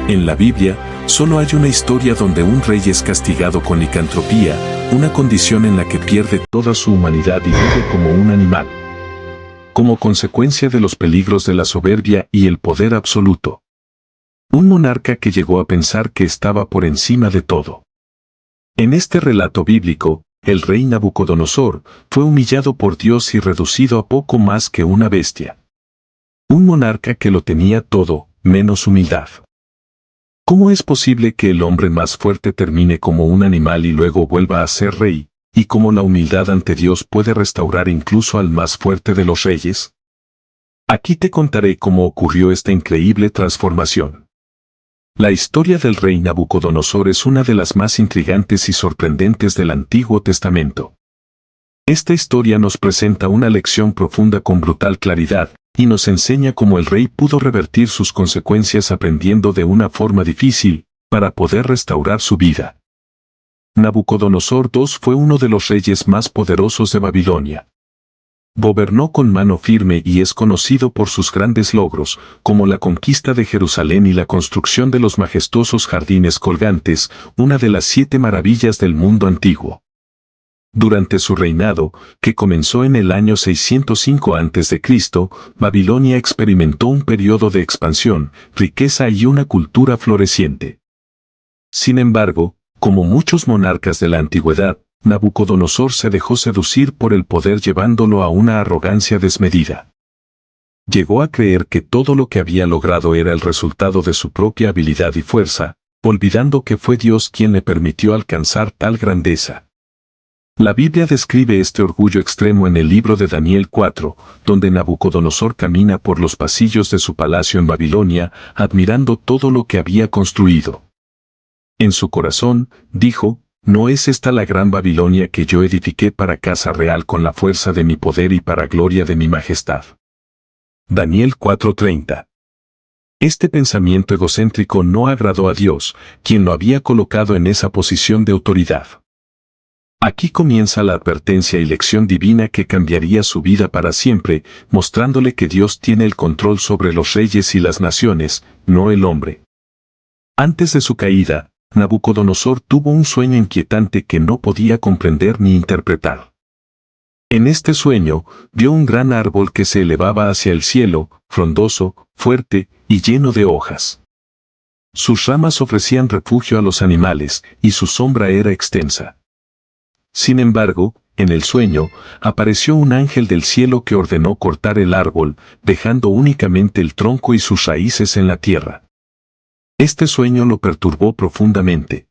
En la Biblia, solo hay una historia donde un rey es castigado con licantropía, una condición en la que pierde toda su humanidad y vive como un animal, como consecuencia de los peligros de la soberbia y el poder absoluto. Un monarca que llegó a pensar que estaba por encima de todo. En este relato bíblico, el rey Nabucodonosor fue humillado por Dios y reducido a poco más que una bestia. Un monarca que lo tenía todo, menos humildad. ¿Cómo es posible que el hombre más fuerte termine como un animal y luego vuelva a ser rey, y cómo la humildad ante Dios puede restaurar incluso al más fuerte de los reyes? Aquí te contaré cómo ocurrió esta increíble transformación. La historia del rey Nabucodonosor es una de las más intrigantes y sorprendentes del Antiguo Testamento. Esta historia nos presenta una lección profunda con brutal claridad, y nos enseña cómo el rey pudo revertir sus consecuencias aprendiendo de una forma difícil, para poder restaurar su vida. Nabucodonosor II fue uno de los reyes más poderosos de Babilonia. Gobernó con mano firme y es conocido por sus grandes logros, como la conquista de Jerusalén y la construcción de los majestuosos jardines colgantes, una de las 7 maravillas del mundo antiguo. Durante su reinado, que comenzó en el año 605 a.C., Babilonia experimentó un periodo de expansión, riqueza y una cultura floreciente. Sin embargo, como muchos monarcas de la antigüedad, Nabucodonosor se dejó seducir por el poder llevándolo a una arrogancia desmedida. Llegó a creer que todo lo que había logrado era el resultado de su propia habilidad y fuerza, olvidando que fue Dios quien le permitió alcanzar tal grandeza. La Biblia describe este orgullo extremo en el libro de Daniel 4, donde Nabucodonosor camina por los pasillos de su palacio en Babilonia, admirando todo lo que había construido. En su corazón, dijo, ¿no es esta la gran Babilonia que yo edifiqué para casa real con la fuerza de mi poder y para gloria de mi majestad? Daniel 4:30. Este pensamiento egocéntrico no agradó a Dios, quien lo había colocado en esa posición de autoridad. Aquí comienza la advertencia y lección divina que cambiaría su vida para siempre, mostrándole que Dios tiene el control sobre los reyes y las naciones, no el hombre. Antes de su caída, Nabucodonosor tuvo un sueño inquietante que no podía comprender ni interpretar. En este sueño, vio un gran árbol que se elevaba hacia el cielo, frondoso, fuerte y lleno de hojas. Sus ramas ofrecían refugio a los animales, y su sombra era extensa. Sin embargo, en el sueño, apareció un ángel del cielo que ordenó cortar el árbol, dejando únicamente el tronco y sus raíces en la tierra. Este sueño lo perturbó profundamente.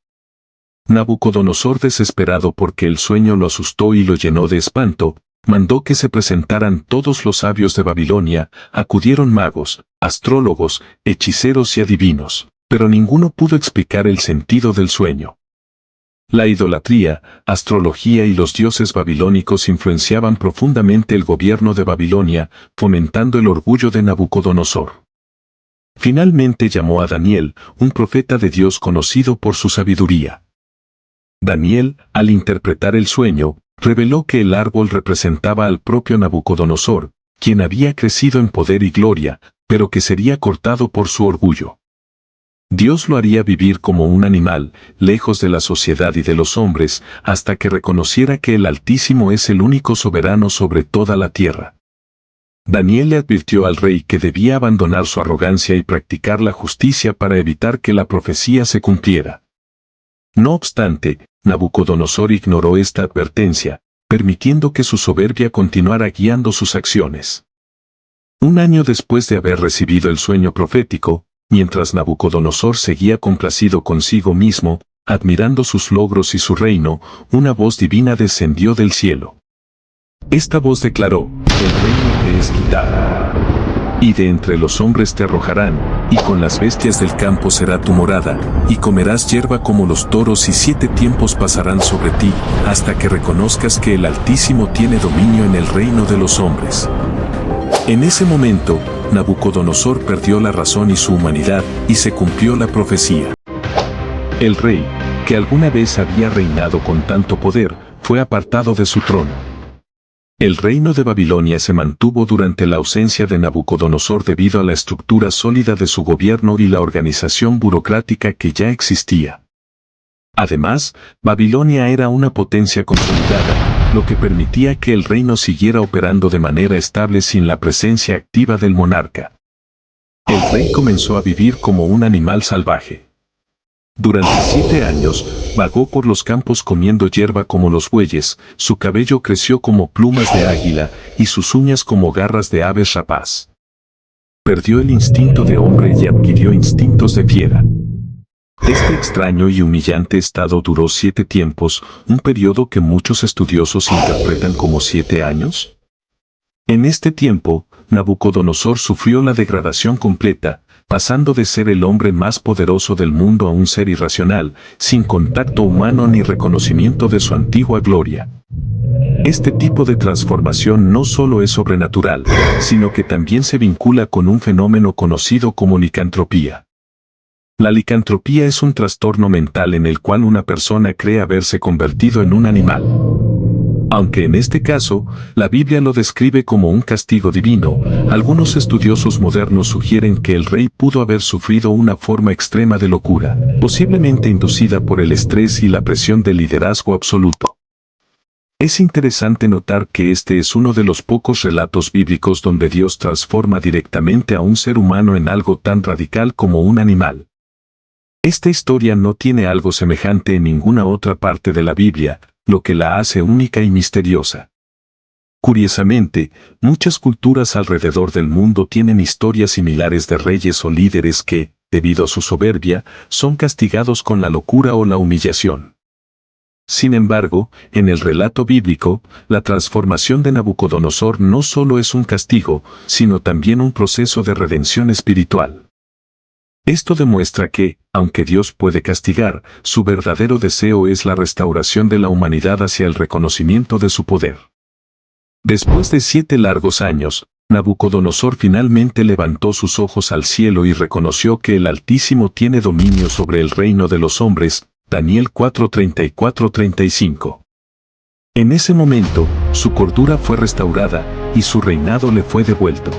Nabucodonosor, desesperado porque el sueño lo asustó y lo llenó de espanto, mandó que se presentaran todos los sabios de Babilonia. Acudieron magos, astrólogos, hechiceros y adivinos, pero ninguno pudo explicar el sentido del sueño. La idolatría, astrología y los dioses babilónicos influenciaban profundamente el gobierno de Babilonia, fomentando el orgullo de Nabucodonosor. Finalmente llamó a Daniel, un profeta de Dios conocido por su sabiduría. Daniel, al interpretar el sueño, reveló que el árbol representaba al propio Nabucodonosor, quien había crecido en poder y gloria, pero que sería cortado por su orgullo. Dios lo haría vivir como un animal, lejos de la sociedad y de los hombres, hasta que reconociera que el Altísimo es el único soberano sobre toda la tierra. Daniel le advirtió al rey que debía abandonar su arrogancia y practicar la justicia para evitar que la profecía se cumpliera. No obstante, Nabucodonosor ignoró esta advertencia, permitiendo que su soberbia continuara guiando sus acciones. Un año después de haber recibido el sueño profético, mientras Nabucodonosor seguía complacido consigo mismo, admirando sus logros y su reino, una voz divina descendió del cielo. Esta voz declaró, el reino te es quitado, y de entre los hombres te arrojarán, y con las bestias del campo será tu morada, y comerás hierba como los toros y 7 tiempos pasarán sobre ti, hasta que reconozcas que el Altísimo tiene dominio en el reino de los hombres. En ese momento, Nabucodonosor perdió la razón y su humanidad, y se cumplió la profecía. El rey, que alguna vez había reinado con tanto poder, fue apartado de su trono. El reino de Babilonia se mantuvo durante la ausencia de Nabucodonosor debido a la estructura sólida de su gobierno y la organización burocrática que ya existía. Además, Babilonia era una potencia consolidada, lo que permitía que el reino siguiera operando de manera estable sin la presencia activa del monarca. El rey comenzó a vivir como un animal salvaje. Durante 7 años, vagó por los campos comiendo hierba como los bueyes, su cabello creció como plumas de águila, y sus uñas como garras de aves rapaz. Perdió el instinto de hombre y adquirió instintos de fiera. Este extraño y humillante estado duró 7 tiempos, un periodo que muchos estudiosos interpretan como 7 años. En este tiempo, Nabucodonosor sufrió la degradación completa, pasando de ser el hombre más poderoso del mundo a un ser irracional, sin contacto humano ni reconocimiento de su antigua gloria. Este tipo de transformación no solo es sobrenatural, sino que también se vincula con un fenómeno conocido como licantropía. La licantropía es un trastorno mental en el cual una persona cree haberse convertido en un animal. Aunque en este caso, la Biblia lo describe como un castigo divino, algunos estudiosos modernos sugieren que el rey pudo haber sufrido una forma extrema de locura, posiblemente inducida por el estrés y la presión del liderazgo absoluto. Es interesante notar que este es uno de los pocos relatos bíblicos donde Dios transforma directamente a un ser humano en algo tan radical como un animal. Esta historia no tiene algo semejante en ninguna otra parte de la Biblia, lo que la hace única y misteriosa. Curiosamente, muchas culturas alrededor del mundo tienen historias similares de reyes o líderes que, debido a su soberbia, son castigados con la locura o la humillación. Sin embargo, en el relato bíblico, la transformación de Nabucodonosor no solo es un castigo, sino también un proceso de redención espiritual. Esto demuestra que, aunque Dios puede castigar, su verdadero deseo es la restauración de la humanidad hacia el reconocimiento de su poder. Después de 7 largos años, Nabucodonosor finalmente levantó sus ojos al cielo y reconoció que el Altísimo tiene dominio sobre el reino de los hombres, Daniel 4:34-35. En ese momento, su cordura fue restaurada, y su reinado le fue devuelto.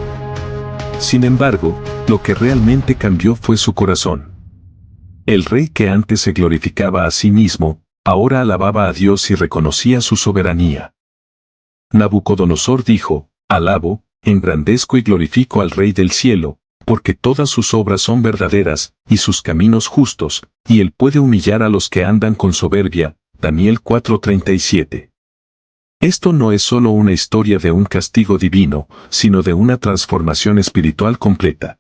Sin embargo, lo que realmente cambió fue su corazón. El rey que antes se glorificaba a sí mismo, ahora alababa a Dios y reconocía su soberanía. Nabucodonosor dijo: alabo, engrandezco y glorifico al Rey del cielo, porque todas sus obras son verdaderas, y sus caminos justos, y él puede humillar a los que andan con soberbia. Daniel 4:37. Esto no es solo una historia de un castigo divino, sino de una transformación espiritual completa.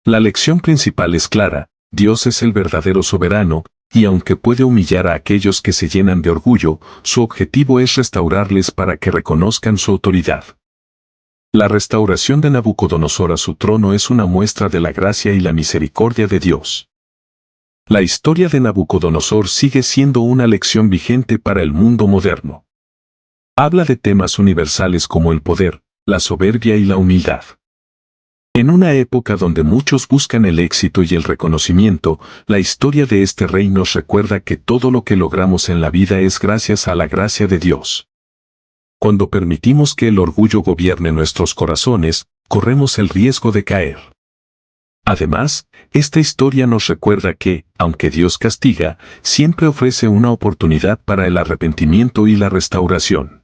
La lección principal es clara: Dios es el verdadero soberano, y aunque puede humillar a aquellos que se llenan de orgullo, su objetivo es restaurarles para que reconozcan su autoridad. La restauración de Nabucodonosor a su trono es una muestra de la gracia y la misericordia de Dios. La historia de Nabucodonosor sigue siendo una lección vigente para el mundo moderno. Habla de temas universales como el poder, la soberbia y la humildad. En una época donde muchos buscan el éxito y el reconocimiento, la historia de este rey nos recuerda que todo lo que logramos en la vida es gracias a la gracia de Dios. Cuando permitimos que el orgullo gobierne nuestros corazones, corremos el riesgo de caer. Además, esta historia nos recuerda que, aunque Dios castiga, siempre ofrece una oportunidad para el arrepentimiento y la restauración.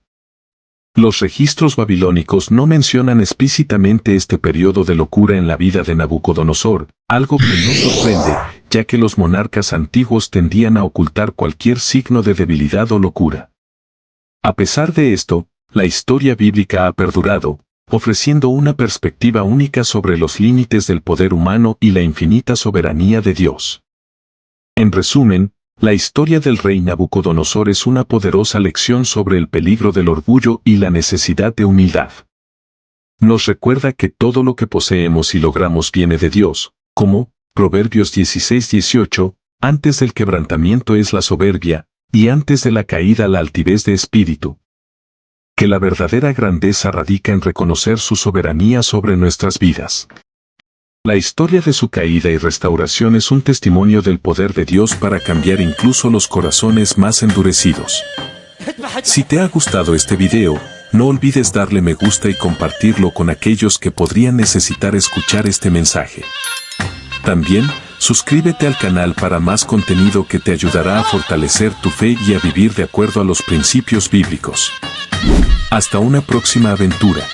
Los registros babilónicos no mencionan explícitamente este periodo de locura en la vida de Nabucodonosor, algo que no sorprende, ya que los monarcas antiguos tendían a ocultar cualquier signo de debilidad o locura. A pesar de esto, la historia bíblica ha perdurado, ofreciendo una perspectiva única sobre los límites del poder humano y la infinita soberanía de Dios. En resumen, la historia del rey Nabucodonosor es una poderosa lección sobre el peligro del orgullo y la necesidad de humildad. Nos recuerda que todo lo que poseemos y logramos viene de Dios, como, Proverbios 16:18, antes del quebrantamiento es la soberbia, y antes de la caída la altivez de espíritu. Que la verdadera grandeza radica en reconocer su soberanía sobre nuestras vidas. La historia de su caída y restauración es un testimonio del poder de Dios para cambiar incluso los corazones más endurecidos. Si te ha gustado este video, No olvides darle me gusta y compartirlo con aquellos que podrían necesitar escuchar este mensaje. También, suscríbete al canal para más contenido que te ayudará a fortalecer tu fe y a vivir de acuerdo a los principios bíblicos. Hasta una próxima aventura.